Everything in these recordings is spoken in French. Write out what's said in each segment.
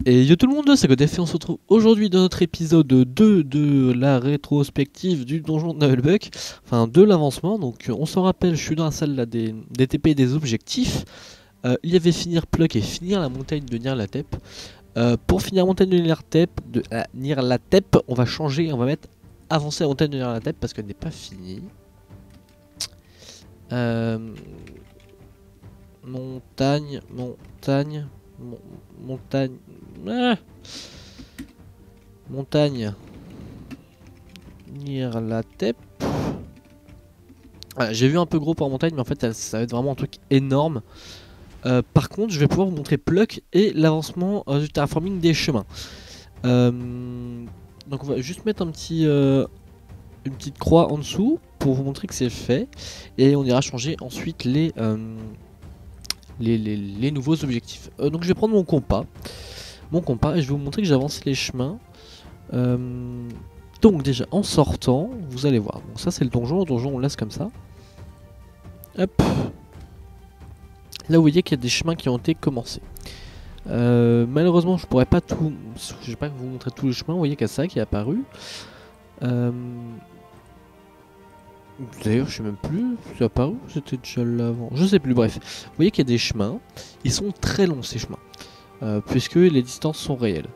Et yo tout le monde, c'est Godef et on se retrouve aujourd'hui dans notre épisode 2 de la rétrospective du donjon de Navelbuck, enfin de l'avancement. Donc on s'en rappelle, je suis dans la salle là, des TP et des objectifs. Il y avait finir Pluck et finir la montagne de Nyarlathotep. Pour finir la montagne de Nyarlathotep, on va changer, on va mettre avancer la montagne de Nyarlathotep parce qu'elle n'est pas finie. Montagne. Montagne Nyarlathotep. Voilà, j'ai vu un peu gros pour montagne, mais en fait ça va être vraiment un truc énorme. Par contre, je vais pouvoir vous montrer Pluck et l'avancement du terraforming des chemins. Donc on va juste mettre un petit, une petite croix en dessous pour vous montrer que c'est fait. Et on ira changer ensuite les nouveaux objectifs. Donc je vais prendre mon compas et je vais vous montrer que j'avance les chemins. Donc déjà en sortant, vous allez voir. Bon, ça c'est le donjon on le laisse comme ça. Hop. Là vous voyez qu'il y a des chemins qui ont été commencés. Malheureusement je pourrais pas tout. Je vais pas vous montrer tous les chemins. Vous voyez qu'il y a ça qui est apparu. D'ailleurs je sais même plus, c'est apparu, c'était déjà là avant, je sais plus, bref. Vous voyez qu'il y a des chemins, ils sont très longs ces chemins, puisque les distances sont réelles.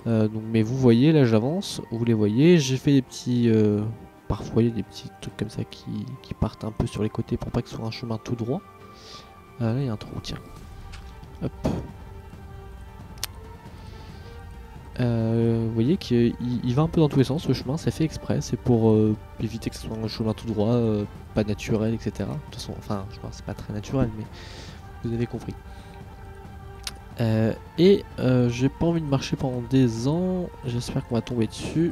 Donc, mais vous voyez, là j'avance, vous les voyez, j'ai fait des petits... parfois il y a des petits trucs comme ça qui partent un peu sur les côtés pour pas que ce soit un chemin tout droit. Là il y a un trou, tiens. Hop. Vous voyez qu'il va un peu dans tous les sens ce chemin, c'est fait exprès, c'est pour éviter que ce soit un chemin tout droit, pas naturel, etc. De toute façon, enfin, je pense que c'est pas très naturel, mais vous avez compris. J'ai pas envie de marcher pendant des ans, j'espère qu'on va tomber dessus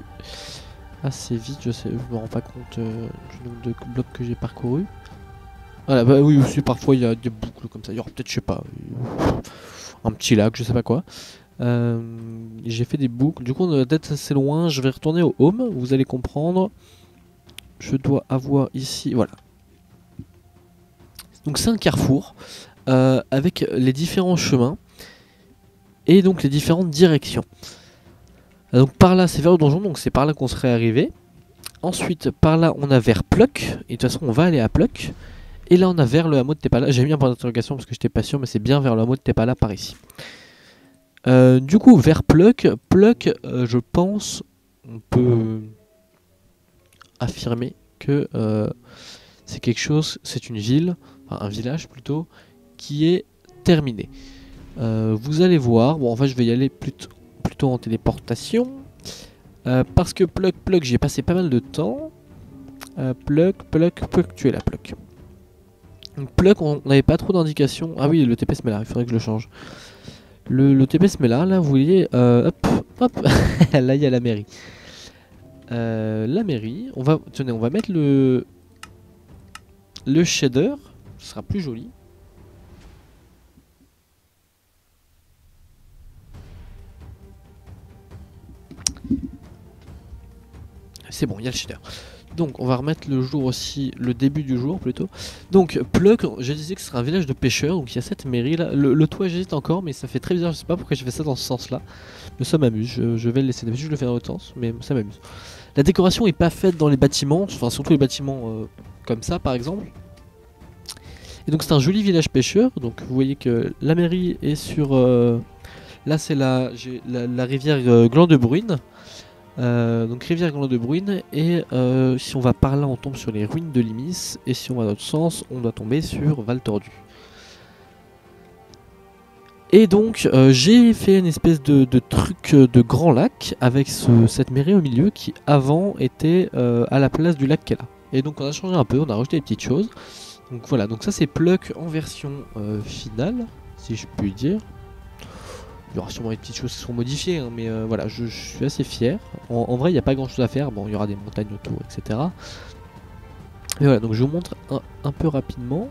assez vite, je me rends pas compte du nombre de blocs que j'ai parcouru. Voilà, bah oui, aussi parfois il y a des boucles comme ça, il y aura peut-être, je sais pas, un petit lac, je sais pas quoi. J'ai fait des boucles, du coup on doit être assez loin, je vais retourner au home, vous allez comprendre. Je dois avoir ici, voilà. Donc c'est un carrefour avec les différents chemins et donc les différentes directions. Donc par là c'est vers le donjon, donc c'est par là qu'on serait arrivé. Ensuite par là on a vers Pluck, et de toute façon on va aller à Pluck. Et là on a vers le hameau de Tepala, j'ai mis un point d'interrogation parce que j'étais pas sûr, mais c'est bien vers le hameau de Tepala par ici. Du coup, vers Pluck, je pense, on peut affirmer que c'est quelque chose, c'est une ville, enfin un village plutôt, qui est terminé. Vous allez voir, bon en fait je vais y aller plutôt en téléportation, parce que Pluck, j'y ai passé pas mal de temps. Pluck, tu es là, Pluck. Donc Pluck, on n'avait pas trop d'indications. Ah oui, le TP se met là, il faudrait que je le change. Le TP se met là, vous voyez, hop, là il y a la mairie. La mairie, on va mettre le shader, ce sera plus joli. C'est bon, il y a le shader. Donc on va remettre le jour aussi, le début du jour plutôt. Donc Pluck, je disais que ce sera un village de pêcheurs, donc il y a cette mairie là. Le toit j'hésite encore, mais ça fait très bizarre, je sais pas pourquoi j'ai fait ça dans ce sens là. Mais ça m'amuse, je vais le laisser, d'habitude je le fais dans l'autre sens, mais ça m'amuse. La décoration est pas faite dans les bâtiments, enfin surtout les bâtiments comme ça par exemple. Et donc c'est un joli village pêcheur, donc vous voyez que la mairie est sur... là c'est la rivière Gland de Bruine. Donc rivière Gland de Bruine, et si on va par là on tombe sur les ruines de Limis, et si on va dans l'autre sens on doit tomber sur Val Tordu. Et donc j'ai fait une espèce de truc de grand lac avec cette mairie au milieu qui avant était à la place du lac qu'elle a. Et donc on a changé un peu, on a rajouté des petites choses. Donc voilà, donc ça c'est Pluck en version finale, si je puis dire. Il y aura sûrement des petites choses qui seront modifiées, hein, mais voilà, je suis assez fier. En vrai, il n'y a pas grand chose à faire. Bon, il y aura des montagnes autour, etc. Et voilà, donc je vous montre un peu rapidement.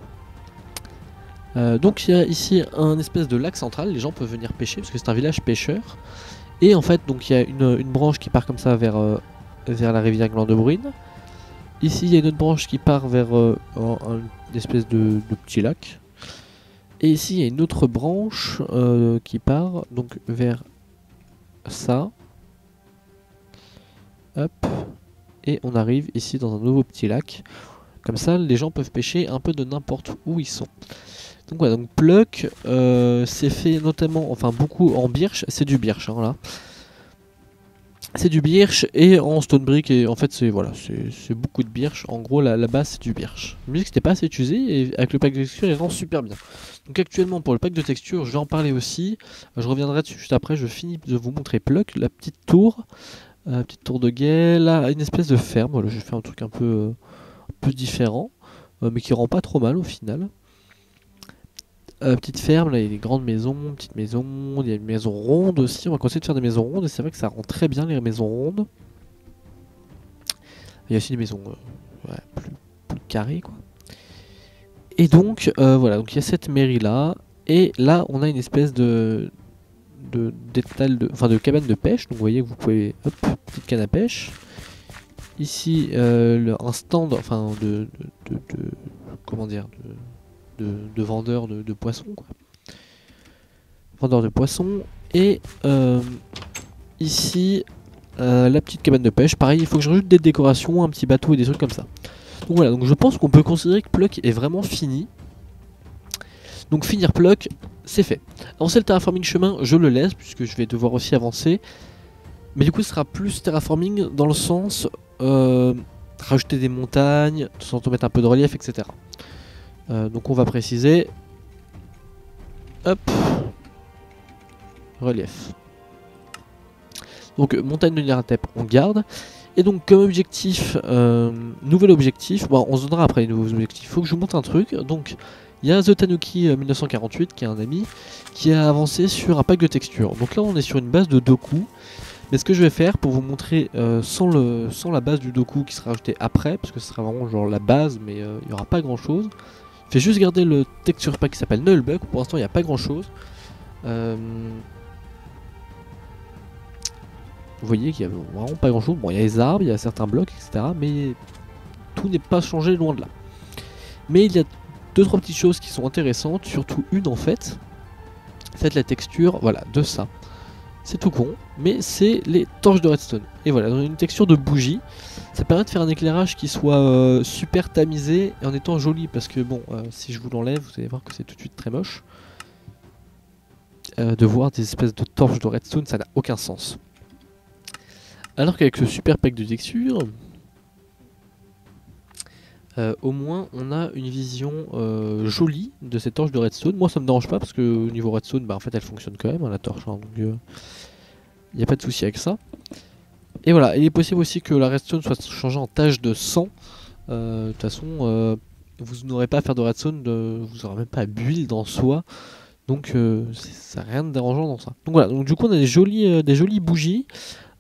Donc il y a ici un espèce de lac central. Les gens peuvent venir pêcher parce que c'est un village pêcheur. Et en fait, donc il y a une branche qui part comme ça vers la rivière Gland de Bruine. Ici, il y a une autre branche qui part vers une espèce de petit lac. Et ici il y a une autre branche qui part donc vers ça. Hop. Et on arrive ici dans un nouveau petit lac. Comme ça, les gens peuvent pêcher un peu de n'importe où ils sont. Donc voilà, donc Pluck, c'est fait notamment, enfin beaucoup en birch, c'est du birch hein, là. C'est du birch et en stone brick et en fait c'est voilà, c'est beaucoup de birch. En gros la base c'est du birch. Je me dis que c'était pas assez utilisé et avec le pack de texture il rend super bien. Donc actuellement pour le pack de texture je vais en parler aussi. Je reviendrai dessus juste après, je finis de vous montrer Pluck, la petite tour de guet, là une espèce de ferme. Voilà, j'ai fait un truc un peu différent mais qui rend pas trop mal au final. Petite ferme, là il y a des grandes maisons, petites maisons, il y a une maison ronde aussi, on va continuer de faire des maisons rondes et c'est vrai que ça rend très bien les maisons rondes. Il y a aussi des maisons ouais, plus carrées quoi. Et donc voilà, donc il y a cette mairie là, et là on a une espèce d'étal de cabane de pêche, donc vous voyez que vous pouvez, hop, petite canne à pêche. Ici un stand, enfin comment dire, de vendeurs de poissons quoi. Vendeurs de poissons et ici la petite cabane de pêche, pareil il faut que je rajoute des décorations, un petit bateau et des trucs comme ça. Donc voilà, donc je pense qu'on peut considérer que Pluck est vraiment fini. Donc finir Pluck, c'est fait. Avancer le terraforming chemin, je le laisse puisque je vais devoir aussi avancer. Mais du coup ce sera plus terraforming dans le sens rajouter des montagnes, de temps en temps mettre un peu de relief, etc. Donc on va préciser. Hop. Relief. Donc montagne de Nyarlathotep on garde. Et donc comme objectif, nouvel objectif, bon, on se donnera après les nouveaux objectifs. Il faut que je vous montre un truc. Donc il y a The Tanuki 1948 qui est un ami qui a avancé sur un pack de textures. Donc là on est sur une base de Doku. Mais ce que je vais faire pour vous montrer sans la base du Doku qui sera ajoutée après, parce que ce sera vraiment genre la base mais il n'y aura pas grand chose. Je vais juste garder le texture pack qui s'appelle Nullbug, pour l'instant il n'y a pas grand chose. Vous voyez qu'il n'y a vraiment pas grand chose. Bon, il y a les arbres, il y a certains blocs, etc. Mais tout n'est pas changé loin de là. Mais il y a 2-3 petites choses qui sont intéressantes, surtout une en fait. Faites la texture, voilà, de ça. C'est tout con, mais c'est les torches de redstone. Et voilà, dans une texture de bougie, ça permet de faire un éclairage qui soit super tamisé et en étant joli. Parce que bon, si je vous l'enlève, vous allez voir que c'est tout de suite très moche. De voir des espèces de torches de redstone, ça n'a aucun sens. Alors qu'avec ce super pack de texture, au moins on a une vision jolie de cette torche de redstone. Moi ça me dérange pas parce que au niveau redstone, bah, en fait elle fonctionne quand même hein, la torche, hein, donc il n'y a pas de souci avec ça. Et voilà, il est possible aussi que la redstone soit changée en tache de sang. De toute façon, vous n'aurez pas à faire de redstone, vous n'aurez même pas à build en soi. Donc ça n'a rien de dérangeant dans ça. Donc voilà, donc du coup on a des jolies bougies.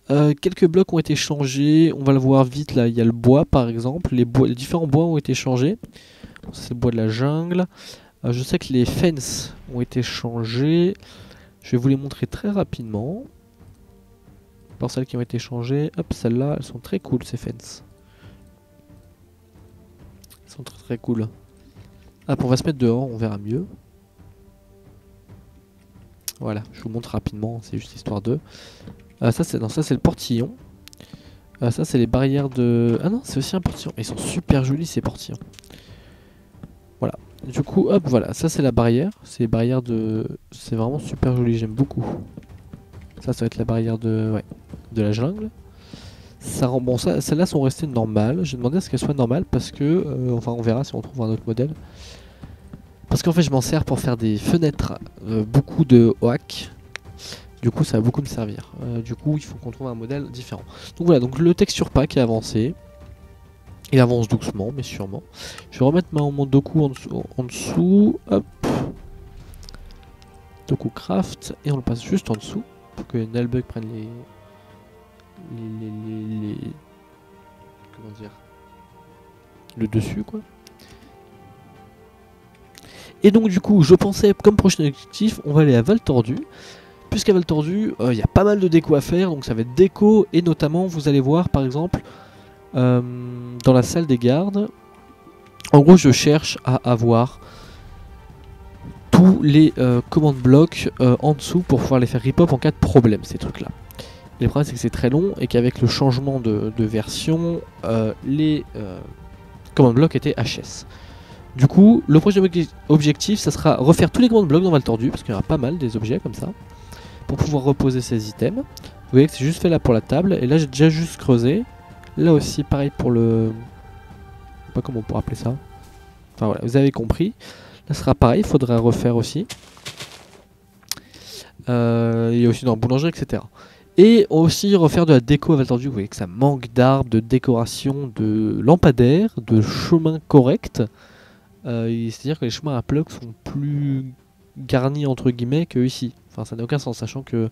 Quelques blocs ont été changés, on va le voir vite là, il y a le bois par exemple, les différents bois ont été changés. Bon, ça c'est le bois de la jungle. Je sais que les fences ont été changés, je vais vous les montrer très rapidement. Par celles qui ont été changées, hop, celles-là, elles sont très cool ces fences. Elles sont très cool. Hop, on va se mettre dehors, on verra mieux. Voilà, je vous montre rapidement, c'est juste histoire de... ça c'est le portillon. Ça c'est les barrières de... Ah non, c'est aussi un portillon. Ils sont super jolis ces portillons. Voilà. Du coup, hop, voilà. Ça c'est la barrière. C'est les barrières de... C'est vraiment super joli, j'aime beaucoup. Ça va être la barrière de... Ouais, de la jungle. Ça rend... Bon, celles-là sont restées normales. J'ai demandé à ce qu'elles soient normales parce que... enfin, on verra si on trouve un autre modèle. Parce qu'en fait, je m'en sers pour faire des fenêtres. Beaucoup de OAK. Du coup ça va beaucoup me servir. Du coup il faut qu'on trouve un modèle différent. Donc voilà, donc le texture pack est avancé. Il avance doucement mais sûrement. Je vais remettre mon Doku en dessous. Hop. Doku craft. Et on le passe juste en dessous. Pour que Nullbug prenne les... Comment dire, le dessus quoi. Et donc du coup je pensais comme prochain objectif on va aller à Val Tordu. Puisqu'à Val Tordu, il y a pas mal de déco à faire, donc ça va être déco, et notamment, vous allez voir, par exemple, dans la salle des gardes, en gros, je cherche à avoir tous les command blocs en dessous pour pouvoir les faire rip-hop en cas de problème, ces trucs-là. Le problème c'est que c'est très long et qu'avec le changement de version, les command blocs étaient HS. Du coup, le prochain objectif, ça sera refaire tous les command blocs dans Valtordu, parce qu'il y aura pas mal des objets comme ça, pour pouvoir reposer ces items. Vous voyez que c'est juste fait là pour la table, et là j'ai déjà juste creusé. Là aussi, pareil pour le... Je sais pas comment on pourrait appeler ça. Enfin voilà, vous avez compris. Là ce sera pareil, il faudra refaire aussi. Il y a aussi dans la boulangerie, etc. Et aussi refaire de la déco à Valtordu. Vous voyez que ça manque d'arbres, de décoration, de lampadaires, de chemins corrects. C'est-à-dire que les chemins à Pluck sont plus garnis entre guillemets que ici. Enfin, ça n'a aucun sens, sachant que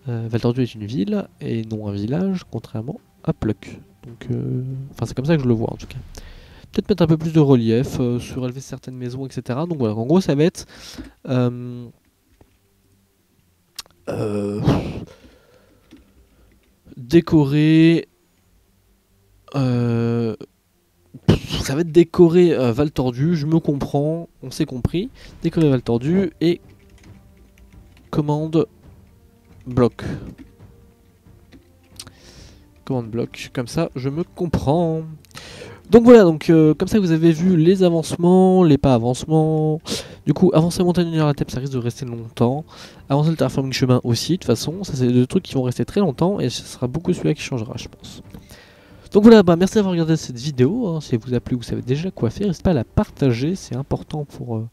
Valtordu est une ville et non un village, contrairement à Pluck. Donc, enfin, c'est comme ça que je le vois en tout cas. Peut-être mettre un peu plus de relief, surélever certaines maisons, etc. Donc voilà, en gros, ça va être décorer. Ça va être décorer Valtordu, je me comprends, on s'est compris. Décorer Valtordu et commande bloc. Commande bloc, comme ça je me comprends. Donc voilà, donc comme ça vous avez vu les avancements, les pas avancements. Du coup, avancer la montagne à la tête, ça risque de rester longtemps. Avancer le terraforming chemin aussi, de toute façon, ça c'est des trucs qui vont rester très longtemps et ce sera beaucoup celui-là qui changera, je pense. Donc voilà, bah merci d'avoir regardé cette vidéo, hein. Si elle vous a plu, vous savez déjà quoi faire, n'hésitez pas à la partager, c'est important pour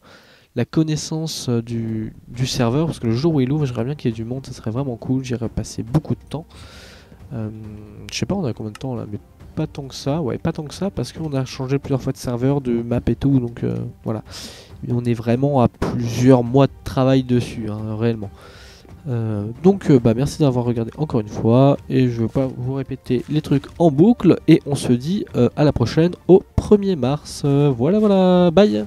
la connaissance du serveur, parce que le jour où il ouvre, j'aimerais bien qu'il y ait du monde, ça serait vraiment cool, j'irais passer beaucoup de temps. Je sais pas, on a combien de temps là, mais pas tant que ça, ouais, pas tant que ça, parce qu'on a changé plusieurs fois de serveur, de map et tout, donc voilà. Mais on est vraiment à plusieurs mois de travail dessus, hein, réellement. Donc bah merci d'avoir regardé encore une fois et je ne vais pas vous répéter les trucs en boucle et on se dit à la prochaine au 1er mars. Voilà, bye.